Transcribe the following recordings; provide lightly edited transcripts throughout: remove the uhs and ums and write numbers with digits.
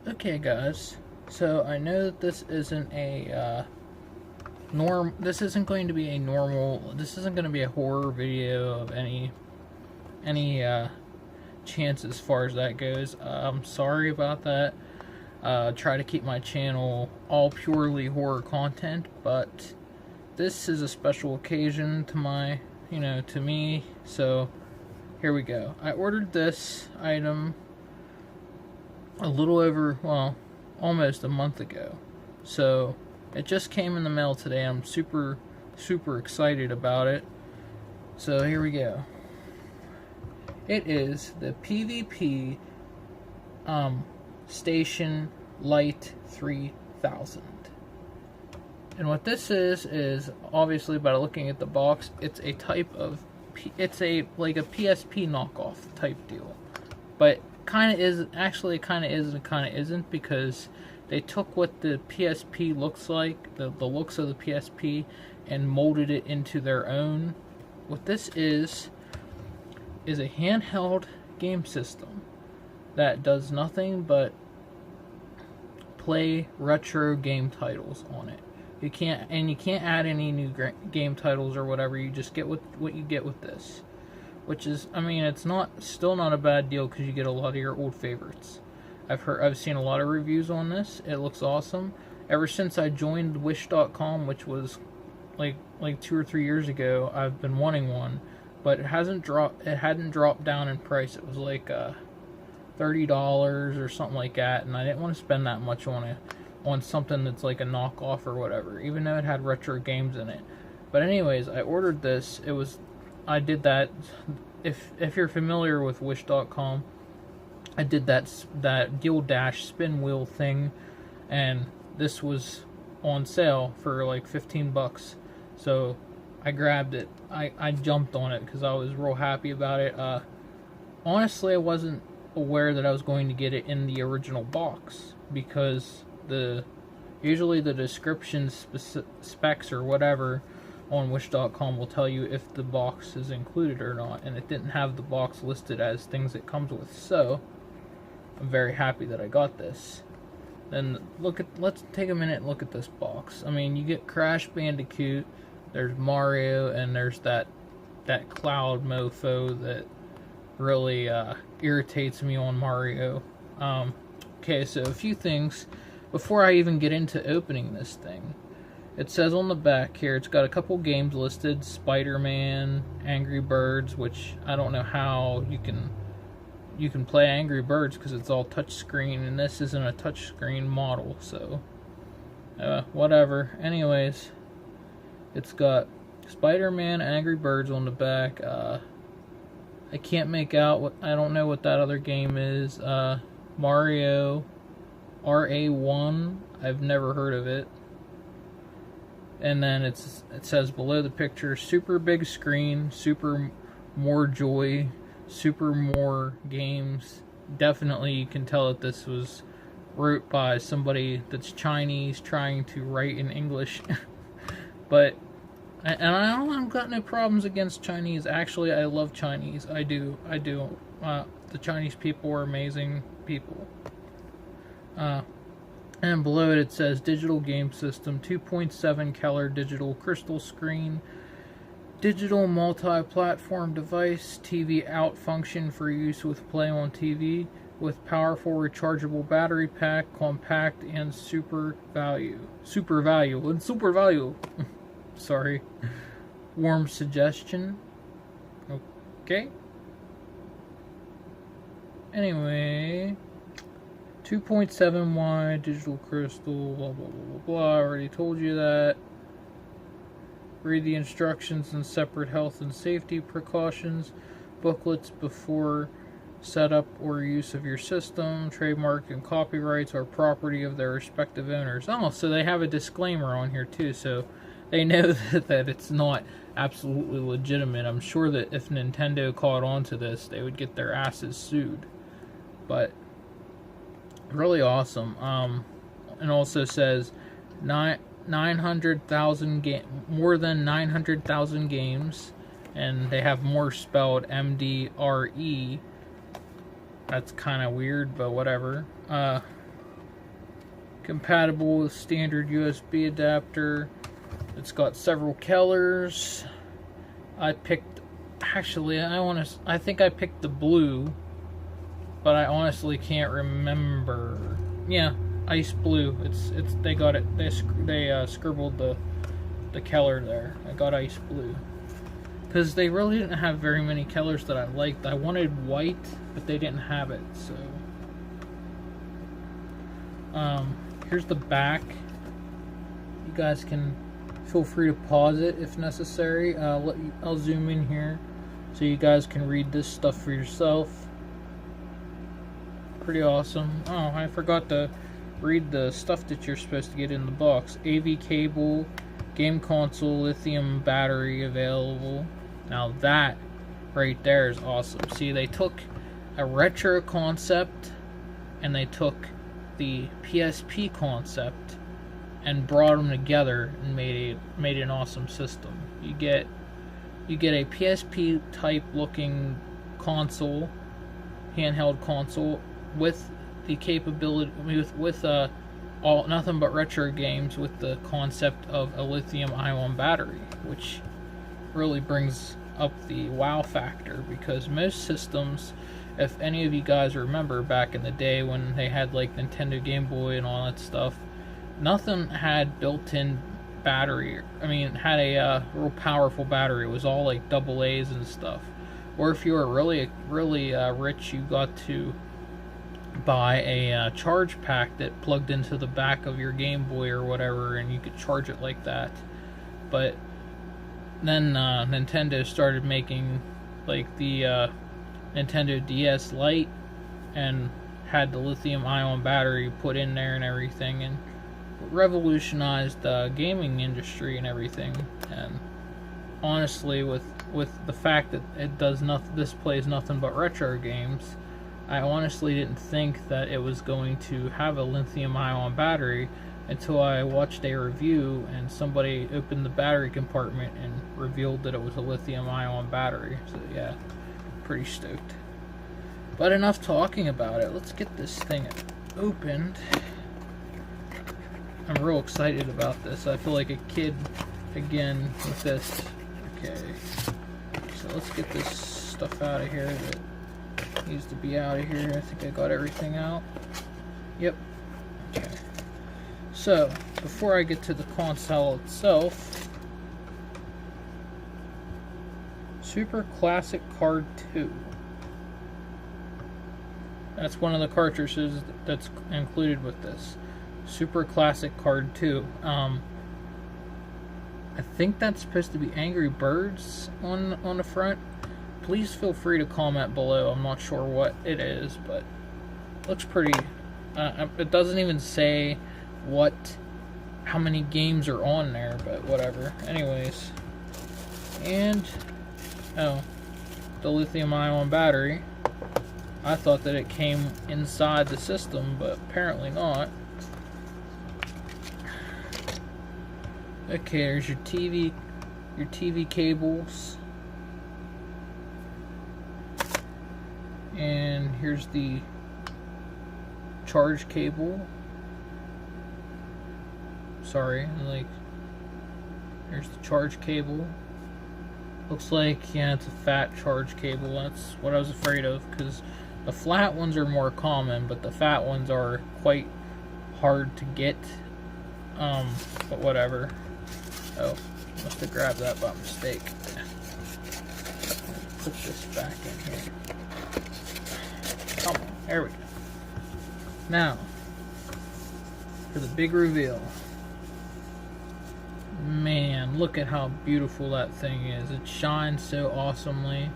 Okay, guys. So I know that this isn't a this isn't going to be a normal. This isn't going to be a horror video of any chance as far as that goes. I'm sorry about that. Try to keep my channel all purely horror content, but this is a special occasion to to me. So here we go. I ordered this item a little over, well, almost a month ago. So it just came in the mail today. I'm super excited about it. So here we go. It is the PvP Station Lite 3000. And what this is obviously by looking at the box, it's a type of it's a like a PSP knockoff type deal. But kind of is, actually kind of is and kind of isn't, because they took what the PSP looks like, the looks of the PSP, and molded it into their own. What this is a handheld game system that does nothing but play retro game titles on it. You can't add any new game titles or whatever. You just get what you get with this, which is, I mean, it's still not a bad deal because you get a lot of your old favorites. I've seen a lot of reviews on this. It looks awesome. Ever since I joined Wish.com, which was like 2 or 3 years ago, I've been wanting one, but it hadn't dropped down in price. It was like $30 or something like that, and I didn't want to spend that much on something that's like a knockoff or whatever, even though it had retro games in it. But anyways, I ordered this. I did that. If you're familiar with Wish.com, I did that Deal Dash spin wheel thing, and this was on sale for like 15 bucks. So I grabbed it. I jumped on it because I was real happy about it. Honestly, I wasn't aware that I was going to get it in the original box, because usually the description specs or whatever on Wish.com will tell you if the box is included or not, and it didn't have the box listed as things it comes with. So I'm very happy that I got this. Then let's take a minute and look at this box. I mean, you get Crash Bandicoot, there's Mario, and there's that cloud mofo that really irritates me on Mario. Okay, so a few things before I even get into opening this thing. It says on the back here, it's got a couple games listed: Spider-Man, Angry Birds, which I don't know how you can play Angry Birds because it's all touchscreen, and this isn't a touchscreen model, so whatever. Anyways, it's got Spider-Man, Angry Birds on the back. I can't make out I don't know what that other game is. Mario RA1. I've never heard of it. And then it says below the picture, super big screen, super more joy, super more games. Definitely you can tell that this was wrote by somebody that's Chinese trying to write in English. But, and I've got no problems against Chinese. Actually, I love Chinese. I do. The Chinese people are amazing people. And below it says digital game system, 2.7 Keller digital crystal screen, digital multi-platform device, TV out function for use with play on TV, with powerful rechargeable battery pack, compact, and super value. Sorry. Warm suggestion. Okay. Anyway, 2.7 wide, digital crystal, blah, blah, blah, blah, blah. I already told you that. Read the instructions and separate health and safety precautions. Booklets before setup or use of your system. Trademark and copyrights are property of their respective owners. Oh, so they have a disclaimer on here too, so they know that it's not absolutely legitimate. I'm sure that if Nintendo caught on to this, they would get their asses sued. But really awesome. And also says 900,000 more than 900,000 games, and they have more spelled MDRE. That's kind of weird, but whatever. compatible with standard USB adapter. It's got several colors. I picked, actually, I think I picked the blue, but I honestly can't remember. Yeah, ice blue. They got it. They scribbled the color there. I got ice blue because they really didn't have very many colors that I liked. I wanted white, but they didn't have it. So, here's the back. You guys can feel free to pause it if necessary. I'll zoom in here so you guys can read this stuff for yourself. Pretty awesome. Oh, I forgot to read the stuff that you're supposed to get in the box. AV cable, game console, lithium battery available. Now that right there is awesome. See, they took a retro concept and they took the PSP concept and brought them together and made an awesome system. You get a PSP type looking console, handheld console, with the capability with all nothing but retro games with the concept of a lithium-ion battery, which really brings up the wow factor, because most systems, if any of you guys remember back in the day when they had like Nintendo Game Boy and all that stuff, nothing had built-in battery. I mean, had a real powerful battery. It was all like AA's and stuff. Or if you were really rich, you got to buy a charge pack that plugged into the back of your Game Boy or whatever, and you could charge it like that. But then Nintendo started making like the Nintendo DS Lite and had the lithium-ion battery put in there and everything, and revolutionized the gaming industry and everything. And honestly, with the fact that it does nothing, this plays nothing but retro games, I honestly didn't think that it was going to have a lithium-ion battery until I watched a review and somebody opened the battery compartment and revealed that it was a lithium-ion battery. So yeah, pretty stoked. But enough talking about it. Let's get this thing opened. I'm real excited about this. I feel like a kid again with this. Okay, so let's get this stuff out of here that needs to be out of here. I think I got everything out. Yep. Okay. So, before I get to the console itself, Super Classic Card 2. That's one of the cartridges that's included with this. Super Classic Card 2. I think that's supposed to be Angry Birds on the front. Please feel free to comment below. I'm not sure what it is, but it looks pretty. It doesn't even say how many games are on there, but whatever. Anyways, and the lithium-ion battery. I thought that it came inside the system, but apparently not. Okay, there's your TV cables. And here's the charge cable. Sorry, here's the charge cable. Looks like, yeah, it's a fat charge cable. That's what I was afraid of, because the flat ones are more common, but the fat ones are quite hard to get. But whatever. Oh, must have grabbed that by mistake. Put this back in here. Come on, there we go. Now, for the big reveal. Man, look at how beautiful that thing is. It shines so awesomely.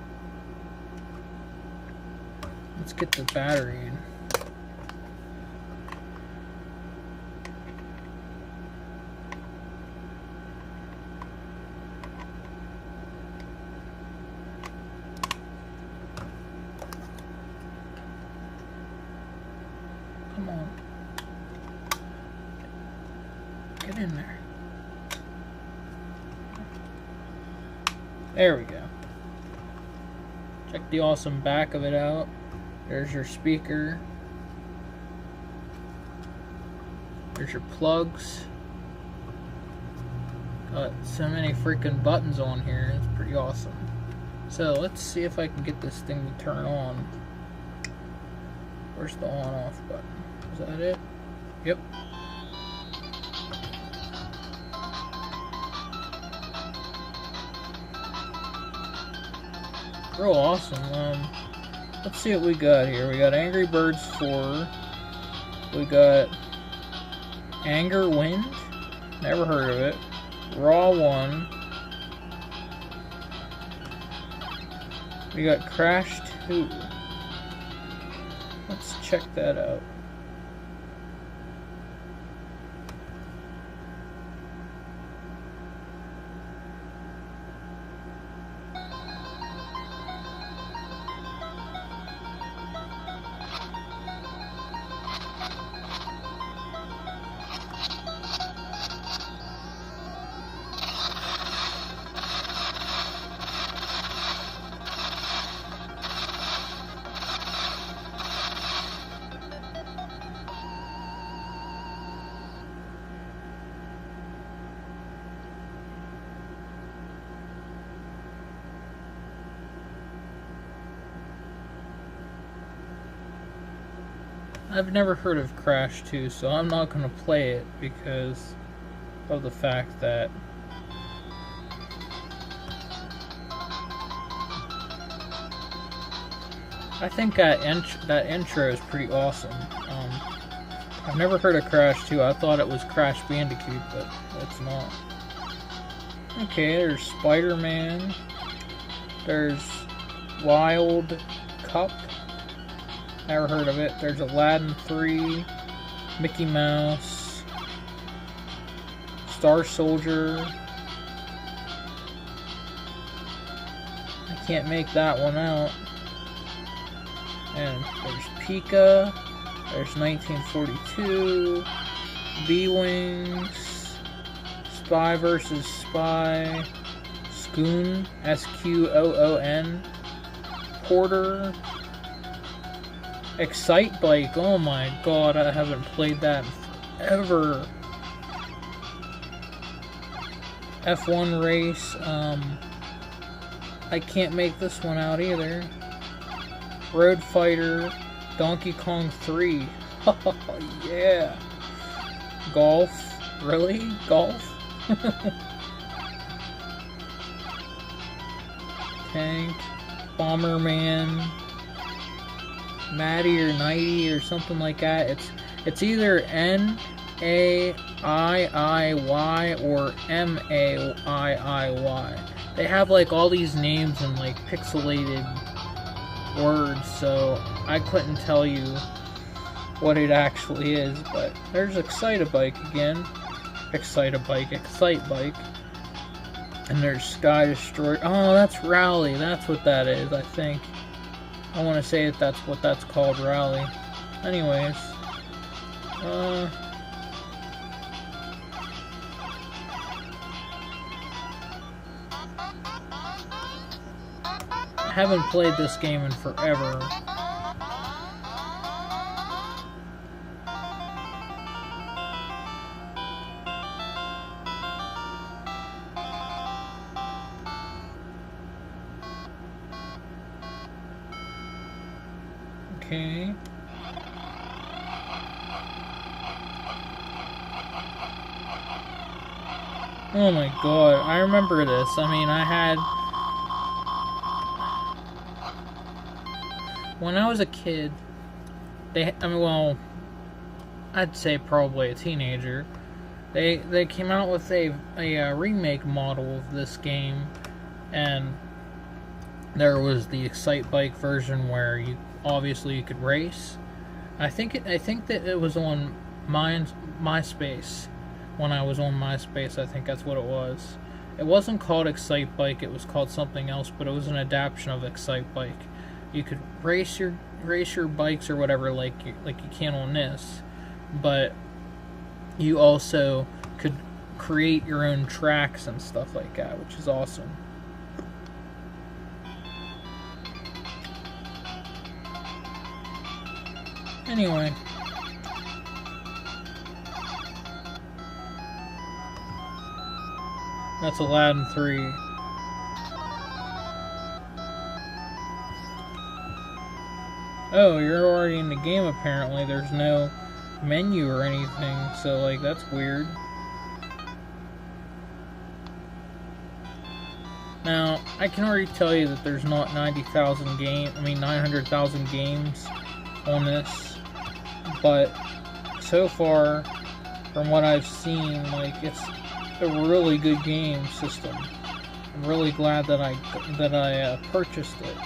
Let's get the battery in. Come on. Get in there. There we go. Check the awesome back of it out. There's your speaker. There's your plugs. Got so many freaking buttons on here. It's pretty awesome. So let's see if I can get this thing to turn on. Where's the on-off button? Is that it? Yep. Real awesome. Let's see what we got here. We got Angry Birds 4. We got Anger Wind. Never heard of it. Raw 1. We got Crash 2. Let's check that out. I've never heard of Crash 2, so I'm not going to play it because of the fact that I think that intro is pretty awesome. I've never heard of Crash 2. I thought it was Crash Bandicoot, but it's not. Okay, there's Spider-Man. There's Wild Cup. Never heard of it. There's Aladdin 3, Mickey Mouse, Star Soldier. I can't make that one out. And there's Pika. There's 1942, B-Wings, Spy vs. Spy, Scoon, S-Q-O-O-N, Porter, Excite Bike. Oh my god, I haven't played that in forever. F1 Race. I can't make this one out either. Road Fighter. Donkey Kong 3. Oh yeah. Golf. Really? Golf? Tank. Bomberman. Matty or Nighty or something like that. It's either N-A-I-I-Y or M-A-I-I-Y. They have like all these names in like pixelated words, so I couldn't tell you what it actually is, but there's Excite-A-Bike again. Excite-A-Bike, Excite-Bike. And there's Sky Destroyer. Oh, that's Rally. That's what that is, I think. I want to say that that's what that's called, Rally. Anyways. I haven't played this game in forever. Okay. Oh my god, I remember this. I mean, when I was a kid, well, I'd say probably a teenager, they came out with a remake model of this game, and there was the Excite Bike version where you could race. I think that it was on MySpace. When I was on MySpace, I think that's what it was. It wasn't called Excite Bike, it was called something else, but it was an adaptation of Excite Bike. You could race your bikes or whatever like you can on this, but you also could create your own tracks and stuff like that, which is awesome. Anyway, That's Aladdin 3. Oh, you're already in the game apparently. There's no menu or anything, so like that's weird. Now, I can already tell you that there's not 900,000 games on this, but so far, from what I've seen, like it's a really good game system. I'm really glad that I purchased it.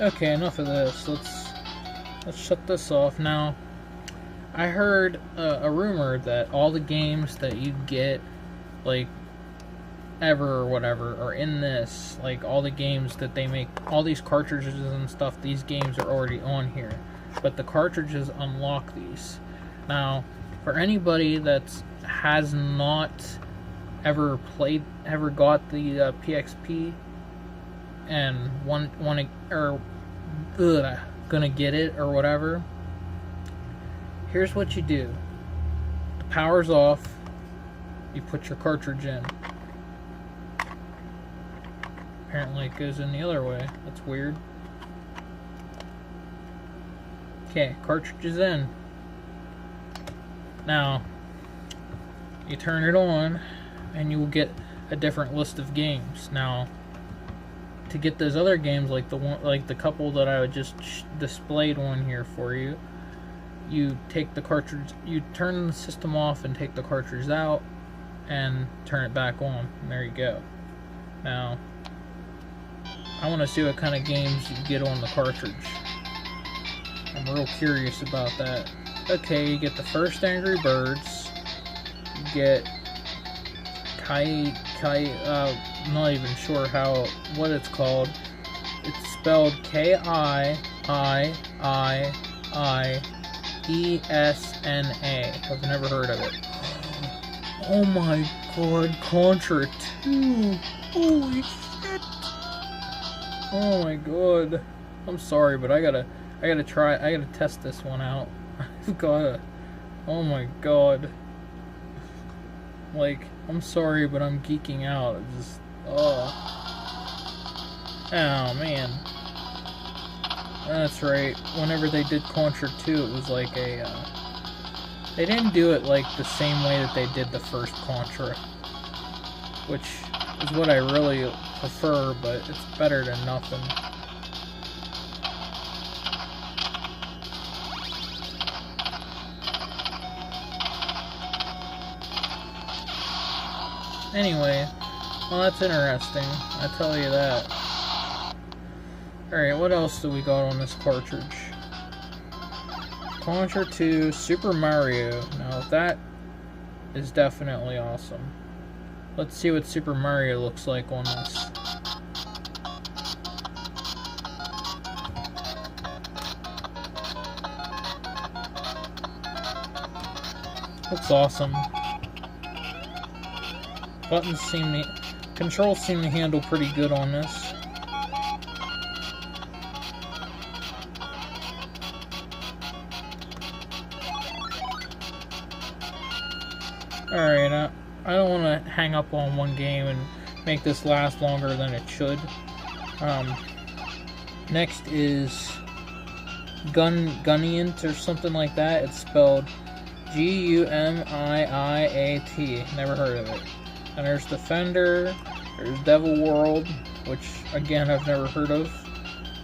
Okay, enough of this. Let's shut this off now. I heard a rumor that all the games that you get, like ever or whatever, are in this. Like all the games that they make, all these cartridges and stuff. These games are already on here, but the cartridges unlock these. Now, for anybody that has not ever got the PXP and gonna get it or whatever, here's what you do. The power's off. You put your cartridge in. Apparently it goes in the other way. That's weird. Okay, cartridge is in. Now, you turn it on, and you will get a different list of games. Now, to get those other games, like the couple that I just displayed on here for you, you take the cartridge, you turn the system off and take the cartridge out, and turn it back on. And there you go. Now, I want to see what kind of games you get on the cartridge. I'm real curious about that. Okay, you get the first Angry Birds. You get I'm not even sure what it's called. It's spelled Kiiiesna. I've never heard of it. Oh my god, Contra 2. Holy shit. Oh my god. I'm sorry, but I gotta test this one out. I've gotta. Oh my god. Like, I'm sorry, but I'm geeking out. It's just, oh man. That's right. Whenever they did Contra 2, it was like they didn't do it like the same way that they did the first Contra, which is what I really prefer, but it's better than nothing. Anyway, well, that's interesting, I tell you that. Alright, what else do we got on this cartridge? Contra 2, Super Mario. Now, that is definitely awesome. Let's see what Super Mario looks like on this. Looks awesome. Controls seem to handle pretty good on this. Alright, I don't want to hang up on one game and make this last longer than it should. Next is Gumiat or something like that. It's spelled Gumiiat. Never heard of it. And there's Defender, there's Devil World, which again I've never heard of.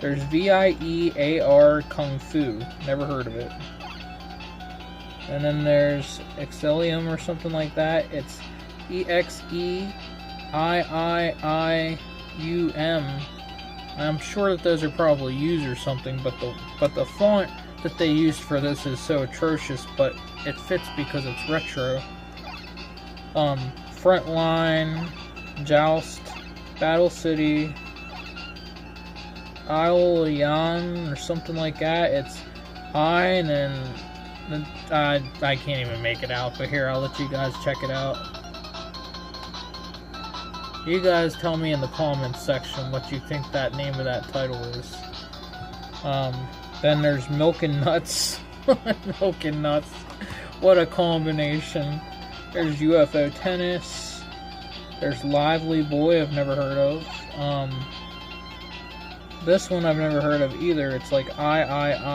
There's VIEAR Kung Fu, never heard of it. And then there's Exilium or something like that. It's EXEIIIUM. I'm sure that those are probably U's or something, but the font that they used for this is so atrocious, but it fits because it's retro. Frontline, Joust, Battle City, Isle Yan or something like that. It's and then I can't even make it out, but here, I'll let you guys check it out. You guys tell me in the comments section what you think that name of that title is. Then there's Milk and Nuts. Milk and Nuts. What a combination. There's UFO Tennis. There's Lively Boy, I've never heard of. This one I've never heard of either. It's like INCE.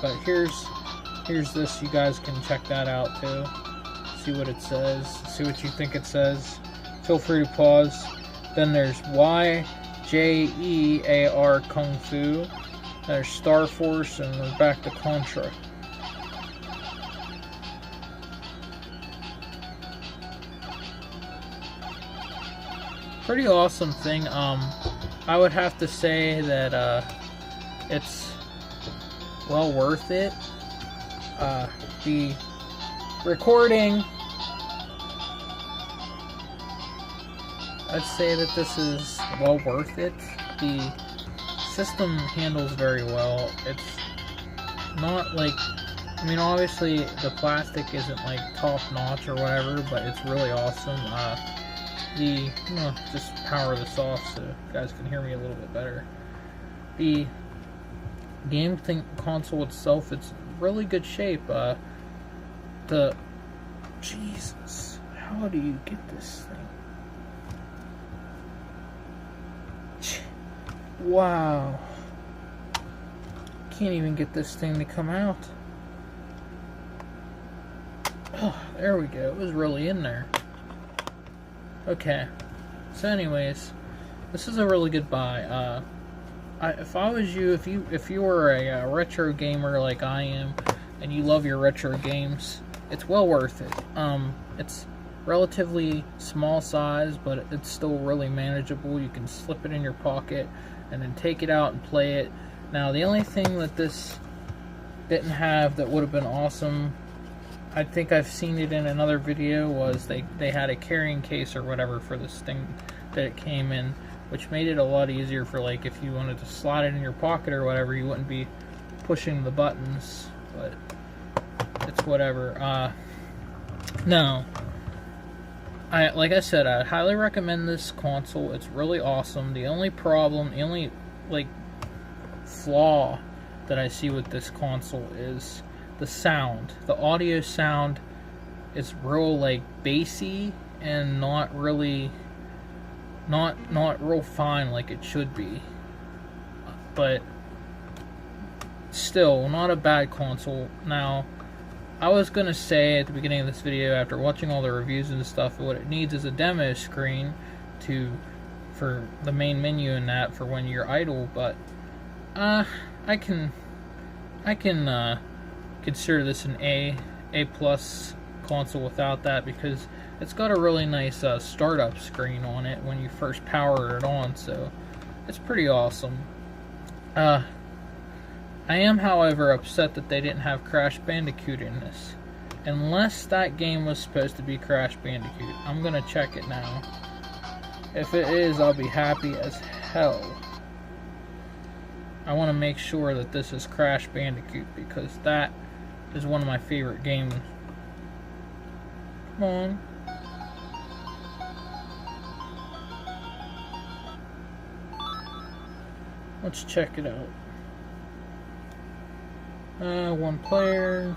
But here's this. You guys can check that out too. See what it says. See what you think it says. Feel free to pause. Then there's YJEAR Kung Fu. There's Star Force, and we're back to Contra. Pretty awesome thing. I would have to say that it's well worth it. The recording, I'd say that this is well worth it. The system handles very well. It's not like, I mean, obviously the plastic isn't like top notch or whatever, but it's really awesome. Just power this off so you guys can hear me a little bit better. The game console itself, it's really good shape. Jesus, how do you get this thing? Wow. Can't even get this thing to come out. Oh, there we go. It was really in there. Okay. So anyways, this is a really good buy. If I was you, if you were a retro gamer like I am, and you love your retro games, it's well worth it. It's relatively small size, but it's still really manageable. You can slip it in your pocket and then take it out and play it. Now, the only thing that this didn't have that would have been awesome, I think I've seen it in another video, was they had a carrying case or whatever for this thing that it came in, which made it a lot easier for, like, if you wanted to slide it in your pocket or whatever, you wouldn't be pushing the buttons, but it's whatever. No. Like I said, I highly recommend this console. It's really awesome. The only problem, the only, like, flaw that I see with this console is the sound. The audio sound is real, like, bassy and not really, not real fine like it should be. But still, not a bad console. Now, I was gonna say at the beginning of this video, after watching all the reviews and stuff, what it needs is a demo screen for the main menu and that for when you're idle. But I can consider this an A+ console without that, because it's got a really nice startup screen on it when you first power it on, so it's pretty awesome. I am, however, upset that they didn't have Crash Bandicoot in this. Unless that game was supposed to be Crash Bandicoot. I'm gonna check it now. If it is, I'll be happy as hell. I want to make sure that this is Crash Bandicoot, because that is one of my favorite games. Come on. Let's check it out. One player.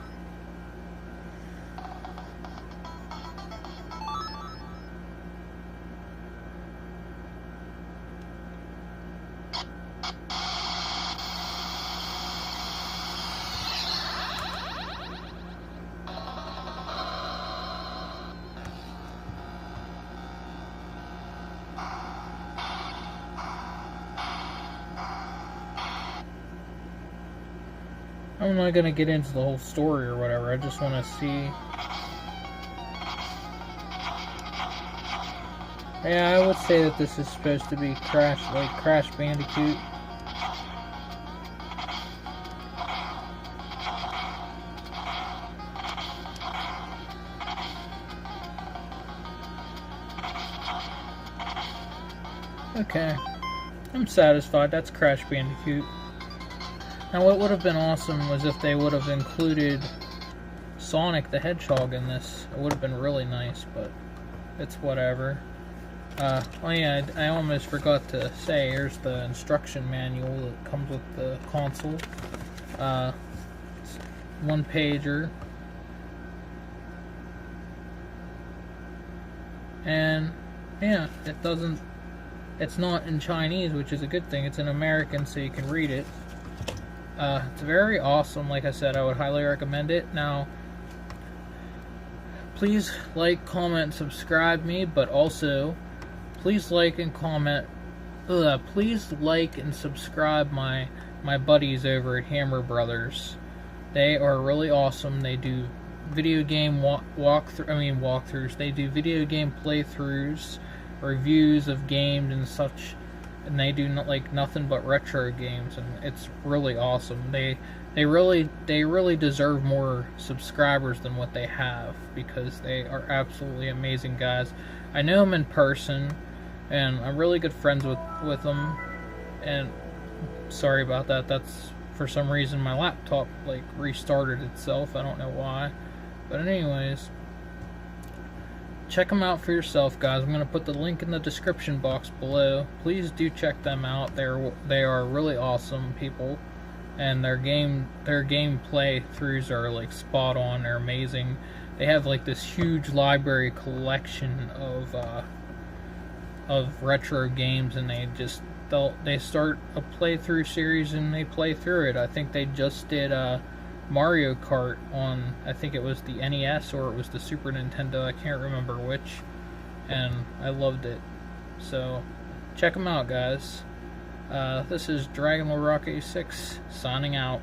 I'm not gonna get into the whole story or whatever. I just want to see. Yeah, I would say that this is supposed to be Crash Bandicoot. Okay, I'm satisfied. That's Crash Bandicoot. Now, what would have been awesome was if they would have included Sonic the Hedgehog in this. It would have been really nice, but it's whatever. Oh yeah, I almost forgot to say, here's the instruction manual that comes with the console. one pager. And yeah, it's not in Chinese, which is a good thing. It's in American, so you can read it. It's very awesome. Like I said, I would highly recommend it. Now, please like, comment, subscribe me, but also please like and comment. Please like and subscribe my buddies over at Hammer Brothers. They are really awesome. They do video game walkthroughs. They do video game playthroughs, reviews of games and such, and they do nothing but retro games, and it's really awesome. They really deserve more subscribers than what they have, because they are absolutely amazing guys. I know them in person, and I'm really good friends with them. And sorry about that. That's, for some reason, my laptop restarted itself. I don't know why. But anyways, check them out for yourself, guys. I'm going to put the link in the description box below. Please do check them out. They are really awesome people, and their gameplay throughs are spot on. They're amazing. They have this huge library collection of retro games, and they start a playthrough series and they play through it. I think they just did Mario Kart on, I think it was the NES or it was the Super Nintendo, I can't remember which, and I loved it. So check them out, guys. This is Dragon Lord Rock 86 signing out.